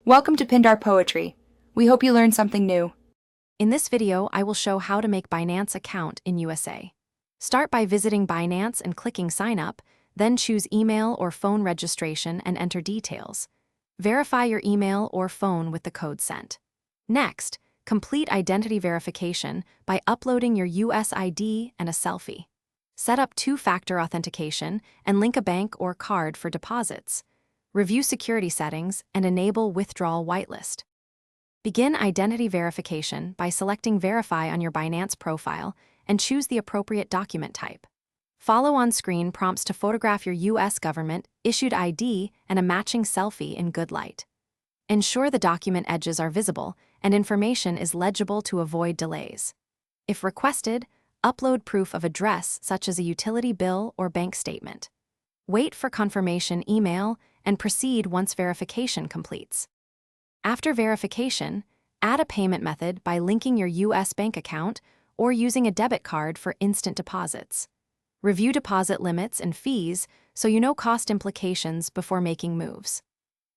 Welcome to Pindar Poetry. We hope you learned something new. In this video, I will show how to make Binance account in USA. Start by visiting Binance and clicking Sign Up, then choose email or phone registration and enter details. Verify your email or phone with the code sent. Next, complete identity verification by uploading your US ID and a selfie. Set up two-factor authentication and link a bank or card for deposits. Review security settings and enable withdrawal whitelist. Begin identity verification by selecting Verify on your Binance profile and choose the appropriate document type. Follow on-screen prompts to photograph your U.S. government-issued ID and a matching selfie in good light. Ensure the document edges are visible and information is legible to avoid delays. If requested, upload proof of address such as a utility bill or bank statement. Wait for confirmation email and proceed once verification completes. After verification, add a payment method by linking your U.S. bank account or using a debit card for instant deposits. Review deposit limits and fees so you know cost implications before making moves.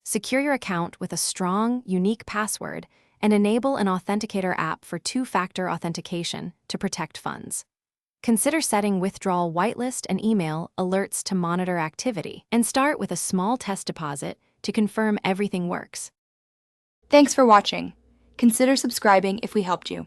Secure your account with a strong, unique password and enable an authenticator app for two-factor authentication to protect funds. Consider setting withdrawal whitelist and email alerts to monitor activity, and start with a small test deposit to confirm everything works. Thanks for watching. Consider subscribing if we helped you.